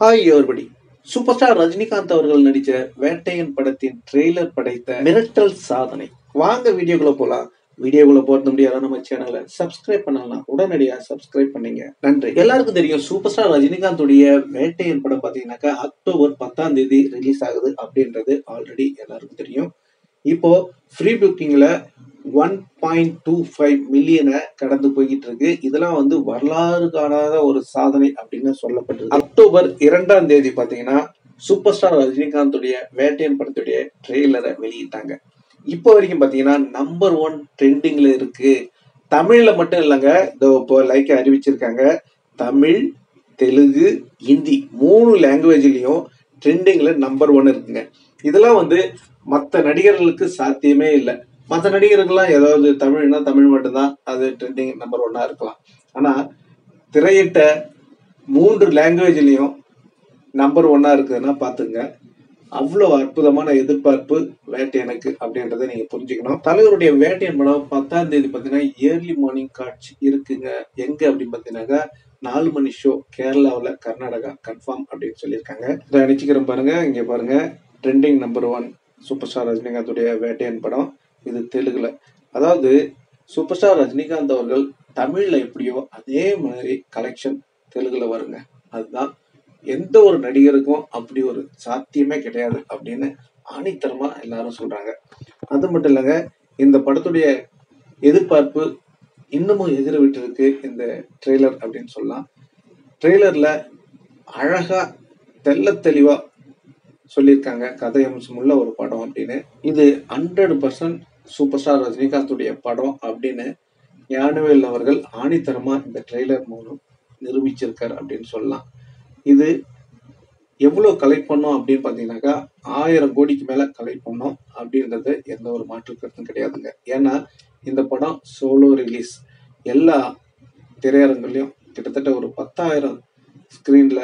Hi everybody. Super star Rajinikanth அவர்கள் நடிச்ச வேட்டையன் படத்தின் ட்ரெய்லர் படைத்த மிரட்டல் சாதனை. வாங்க வீடியோக்குள்ள போலாம். வீடியோக்குள்ள போறது முடியாத நம்ம சேனலை சப்ஸ்கிரைப் பண்ணலாம். உடனடியாக சப்ஸ்கிரைப் பண்ணீங்க, நன்றி. எல்லாருக்கும் தெரியும், சூப்பர் ஸ்டார் ரஜினிகாந்த் உடைய வேட்டையன் படம் பாத்தீங்கன்னாக்கா அக்டோபர் 10ஆம் தேதி ரிலீஸ் ஆகுது அப்படின்றது ஆல்ரெடி எல்லாருக்கும் தெரியும். இப்போ ஃப்ரீ புக்கிங்ல 1.25 மில்லியனை கடந்து போய்கிட்டு இருக்கு. இதெல்லாம் வரலாறு காணாத ஒரு சாதனை அப்படின்னு சொல்லப்பட்டிருக்கு. அக்டோபர் 2ஆம் தேதி பாத்தீங்கன்னா சூப்பர் ஸ்டார் ரஜினிகாந்துடைய வேட்டையன் படத்துடைய ட்ரெய்லரை வெளியிட்டாங்க. இப்போ வரைக்கும் பாத்தீங்கன்னா நம்பர் 1 ட்ரெண்டிங்ல இருக்கு. தமிழ்ல மட்டும் இல்லைங்க, இதோ இப்போ லைக் அறிவிச்சிருக்காங்க. தமிழ், தெலுங்கு, ஹிந்தி 3 லாங்குவேஜ்லயும் ட்ரெண்டிங்ல நம்பர் 1 இருக்குங்க. இதெல்லாம் மற்ற நடிகர்களுக்கு சாத்தியமே இல்லை. மற்ற நடிகர்கள்லாம் ஏதாவது தமிழ்னா தமிழ் மட்டும்தான் அது ட்ரெண்டிங் நம்பர் 1 இருக்கலாம். ஆனா திரையிட்ட 3 லாங்குவேஜ்லயும் நம்பர் 1 இருக்குதுன்னா பாத்துங்க. அவ்வளவு அற்புதமான எதிர்பார்ப்பு வேட்டையனுக்கு அப்படின்றத நீங்க புரிஞ்சுக்கணும். தலைவருடைய வேட்டையன் படம் 10ஆம் தேதி பாத்தீங்கன்னா ஏர்லி மார்னிங் காட்சி இருக்குங்க. எங்க அப்படின்னு பாத்தீங்கன்னாக்கா 4 மணி ஷோ கேரளாவில், கர்நாடகா கன்ஃபார்ம் அப்படின்னு சொல்லியிருக்காங்க. இதை நினைச்சுக்கிறோம் பாருங்க. இங்க பாருங்க, ட்ரெண்டிங் நம்பர் 1 சூப்பர் ஸ்டார் ரஜினிகாந்துடைய வேட்டையன் படம். இது தெலுங்குல. அதாவது சூப்பர் ஸ்டார் ரஜினிகாந்த் அவர்கள் தமிழ்ல எப்படியோ அதே மாதிரி கலெக்ஷன் தெலுங்குல வருங்க. அதுதான் எந்த ஒரு நடிகருக்கும் அப்படி ஒரு சாத்தியமே கிடையாது அப்படின்னு ஆணித்தரமா எல்லாரும் சொல்றாங்க. அது மட்டும் இல்லைங்க, இந்த படத்துடைய எதிர்பார்ப்பு இன்னமும் எதிர விட்டு இருக்கு இந்த ட்ரெய்லர் அப்படின்னு சொல்லலாம். ட்ரெய்லர்ல அழகா தெள்ள தெளிவா சொல்லியிருக்காங்க, கதை அம்சமுள்ள ஒரு படம் அப்படின்னு. இது 100% சூப்பர் ஸ்டார் ரஜினிகாந்துடைய படம் அப்படின்னு ஞானவேல் அவர்கள் ஆணித்தரமா இந்த ட்ரெய்லர் மூலம் நிரூபிச்சிருக்காரு அப்படின்னு சொல்லலாம். இது எவ்வளவு கலெக்ட் பண்ணோம் அப்படின்னு பாத்தீங்கன்னாக்கா 1000 கோடிக்கு மேல கலெக்ட் பண்ணோம் அப்படின்றது எந்த ஒரு மாற்று கருத்தும் கிடையாதுங்க. ஏன்னா இந்த படம் சோலோ ரிலீஸ். எல்லா திரையரங்குலையும் கிட்டத்தட்ட ஒரு 10,000 ஸ்கிரீன்ல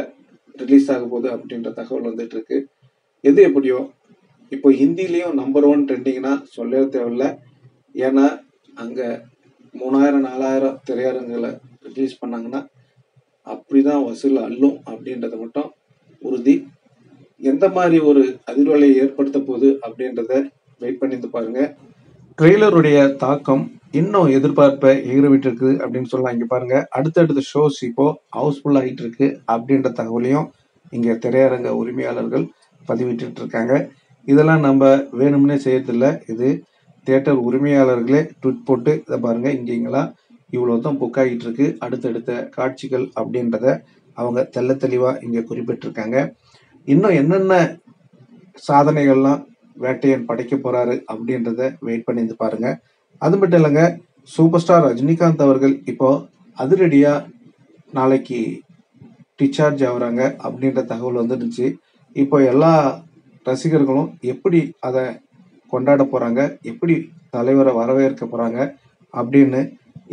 ரிலீஸ் ஆக போகுது அப்படின்ற தகவல் வந்துட்டு இருக்கு. எது எப்படியோ இப்போ ஹிந்திலையும் நம்பர் 1 ட்ரெண்டிங்னா சொல்லவே தேவையில்லை. ஏன்னா அங்க 3000 4000 திரையரங்குகளை ரிலீஸ் பண்ணாங்கன்னா அப்படிதான் வசூல் அள்ளும் அப்படின்றத மட்டும் உறுதி. எந்த மாதிரி ஒரு அதிர்வலையை ஏற்படுத்த போகுது அப்படின்றத வெயிட் பண்ணி பாருங்க. ட்ரெய்லருடைய தாக்கம் இன்னும் எதிர்பார்ப்பை எகிரவிட்டு இருக்கு அப்படின்னு சொல்லலாம். இங்க பாருங்க, அடுத்தடுத்த ஷோஸ் இப்போ ஹவுஸ்ஃபுல் ஆகிட்டு இருக்கு அப்படின்ற தகவலையும் இங்க திரையரங்க உரிமையாளர்கள் பதிவிட்டு இருக்காங்க. இதெல்லாம் நம்ம வேணும்னே செய்யறதில்ல. இது தியேட்டர் உரிமையாளர்களே ட்வீட் போட்டு இதை பாருங்க, இங்கெல்லாம் இவ்வளவுதான் புக் ஆகிட்டு இருக்கு, அடுத்தடுத்த காட்சிகள் அப்படின்றத அவங்க தெள்ள தெளிவா இங்க குறிப்பிட்டிருக்காங்க. இன்னும் என்னென்ன சாதனைகள்லாம் வேட்டையன் படைக்க போறாரு அப்படின்றத வெயிட் பண்ணி பாருங்க. அது மட்டும் இல்லைங்க, சூப்பர் ஸ்டார் ரஜினிகாந்த் அவர்கள் இப்போ அதிரடியா நாளைக்கு டிஸ்சார்ஜ் ஆகுறாங்க அப்படின்ற தகவல் வந்துருச்சு. இப்போ எல்லா ரசிகர்களும் எப்படி அதை கொண்டாட போறாங்க, எப்படி தலைவரை வரவேற்க போறாங்க அப்படின்னு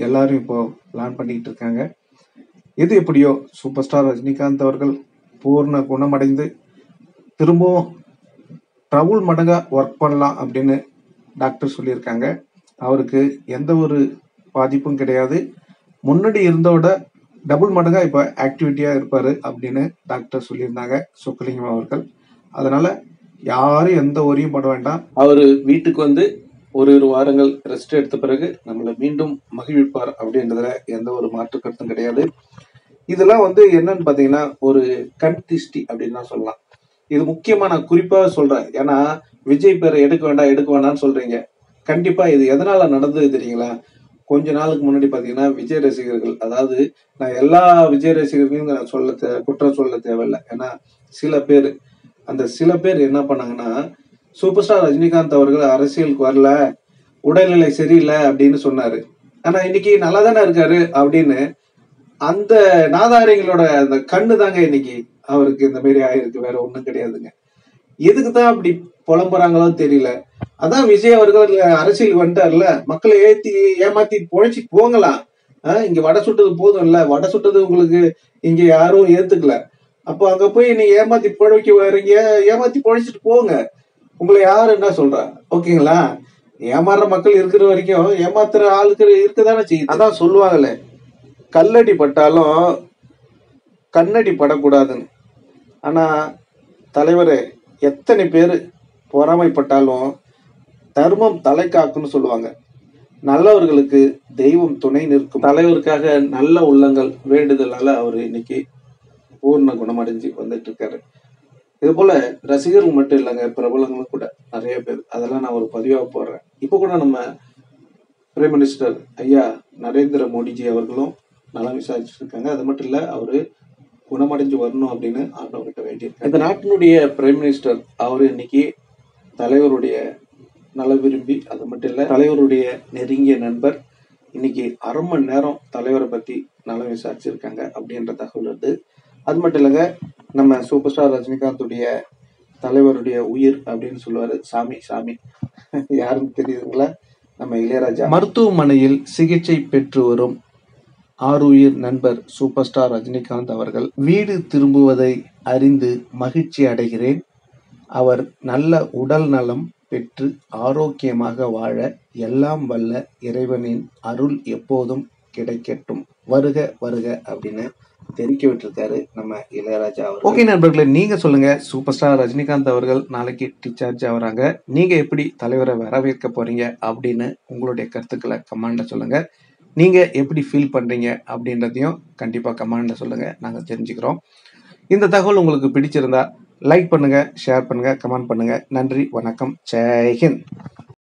எல்லாரும் இப்போ பிளான் பண்ணிக்கிட்டு இருக்காங்க. எது எப்படியோ சூப்பர் ஸ்டார் ரஜினிகாந்த் அவர்கள் பூர்ண குணமடைந்து திரும்பவும் டபுள் மடங்கா ஒர்க் பண்ணலாம் அப்படின்னு டாக்டர் சொல்லியிருக்காங்க. அவருக்கு எந்த ஒரு பாதிப்பும் கிடையாது. முன்னாடி இருந்தோட டபுள் மடங்கா இப்ப ஆக்டிவிட்டியா இருப்பாரு அப்படின்னு டாக்டர் சொல்லியிருந்தாங்க, சொக்கலிங்கம் அவர்கள். அதனால யாரும் எந்த ஒரியும் பட வேண்டாம். அவரு வீட்டுக்கு ஒரு வாரங்கள் ரெஸ்ட் எடுத்த பிறகு நம்மளை மீண்டும் மகிழ்விப்பார் அப்படின்றதுல எந்த ஒரு மாற்று கருத்தும் கிடையாது. இதெல்லாம் என்னன்னு பாத்தீங்கன்னா ஒரு கண் திஷ்டி அப்படின்னு தான் சொல்லலாம். இது முக்கியமா நான் குறிப்பா சொல்றேன். ஏன்னா விஜய் பேரை எடுக்க வேண்டாம்னு சொல்றீங்க. கண்டிப்பா இது எதனால நடந்தது தெரியுங்களா? கொஞ்ச நாளுக்கு முன்னாடி பாத்தீங்கன்னா விஜய் ரசிகர்கள், அதாவது நான் எல்லா விஜய் ரசிகர்களையும் நான் குற்றம் சொல்ல தேவையில்லை. ஏன்னா சில பேர் என்ன பண்ணாங்கன்னா, சூப்பர் ஸ்டார் ரஜினிகாந்த் அவர்கள் அரசியலுக்கு வரல, உடல்நிலை சரியில்லை அப்படின்னு சொன்னாரு. ஆனா இன்னைக்கு நல்லா தானே இருக்காரு அப்படின்னு அந்த நாதாரிகளோட அந்த கண்ணு தாங்க இன்னைக்கு அவருக்கு இந்த மாதிரி ஆயிருக்கு. வேற ஒண்ணும் கிடையாதுங்க. எதுக்குதான் அப்படி புலம்புறாங்களோ தெரியல. அதான் விஜய் அவர்கள் அரசியல் வந்துட்டார்ல, மக்களை ஏமாத்தி பொழைச்சி போங்கலாம். இங்க வடை சுட்டது போதும் இல்ல, வடை சுட்டது உங்களுக்கு இங்க யாரும் ஏத்துக்கல. அப்போ அங்க போய் நீங்க ஏமாத்தி பொழைக்க வரீங்க, ஏமாத்தி பொழைச்சிட்டு போங்க. உங்களை யாரு என்ன சொல்றா? ஓகேங்களா? ஏமாறுற மக்கள் இருக்கிற வரைக்கும் ஏமாத்துற ஆளுக்கு இருக்கதானே செய்யுது. அதான் சொல்லுவாங்களே, கல்லடி பட்டாலும் கண்ணடி படக்கூடாதுன்னு. ஆனா தலைவரே, எத்தனை பேர் பொறாமைப்பட்டாலும் தர்மம் தலை காக்குன்னு சொல்லுவாங்க. நல்லவர்களுக்கு தெய்வம் துணை நிற்கும். தலைவருக்காக நல்ல உள்ளங்கள் வேண்டுதலால அவர் இன்னைக்கு பூர்ண குணமடைஞ்சு வந்துட்டு இருக்காரு. இது போல ரசிகர்கள் மட்டும் இல்லைங்க, பிரபலங்களும் கூட நிறைய பேர். அதெல்லாம் நான் ஒரு பதிவா போடுறேன். இப்போ கூட நம்ம பிரைம் மினிஸ்டர் ஐயா நரேந்திர மோடிஜி அவர்களும் நலம் விசாரிச்சுட்டு இருக்காங்க. அது மட்டும் இல்ல, அவரு குணமடைஞ்சு வரணும் அப்படின்னு ஆண்டவர்கிட்ட வேண்டியிருக்காங்க. இந்த நாட்டினுடைய பிரைம் மினிஸ்டர் அவரு இன்னைக்கு தலைவருடைய நல விரும்பி, அது மட்டும் இல்ல தலைவருடைய நெருங்கிய நண்பர் இன்னைக்கு 1/2 மணி நேரம் தலைவரை பத்தி நலம் விசாரிச்சிருக்காங்க அப்படின்ற தகவல் வருது. அது மட்டும் இல்லைங்க, நம்ம சூப்பர் ஸ்டார் ரஜினிகாந்துடைய தலைவருடைய உயிர் அப்படின்னு சொல்லுவாரு, சாமி சாமி யாருன்னு தெரியுதுங்களா? நம்ம இளையராஜா. மருத்துவமனையில் சிகிச்சை பெற்று வரும் ஆருயிர் நண்பர் சூப்பர் ஸ்டார் ரஜினிகாந்த் அவர்கள் வீடு திரும்புவதை அறிந்து மகிழ்ச்சி அடைகிறேன். அவர் நல்ல உடல் நலம் பெற்று ஆரோக்கியமாக வாழ எல்லாம் வல்ல இறைவனின் அருள் எப்போதும் கிடைக்கட்டும். வருக வருக அப்படின்னு தெரிவிக்க விட்டுருக்காரு நம்ம இளையராஜா அவர். ஓகே நண்பர்களே, நீங்க சொல்லுங்க, சூப்பர் ஸ்டார் ரஜினிகாந்த் அவர்கள் நாளைக்கு டிஸ்சார்ஜ் ஆகுறாங்க. நீங்க எப்படி தலைவரை வரவேற்க போறீங்க அப்படின்னு உங்களுடைய கருத்துக்களை கமெண்ட்ல சொல்லுங்க. நீங்க எப்படி ஃபீல் பண்றீங்க அப்படின்றதையும் கண்டிப்பா கமெண்ட்ல சொல்லுங்க, நாங்க தெரிஞ்சுக்கிறோம். இந்த தகவல் உங்களுக்கு பிடிச்சிருந்தா லைக் பண்ணுங்க, ஷேர் பண்ணுங்க, கமெண்ட் பண்ணுங்க. நன்றி, வணக்கம், ஜெய் ஹிந்த்.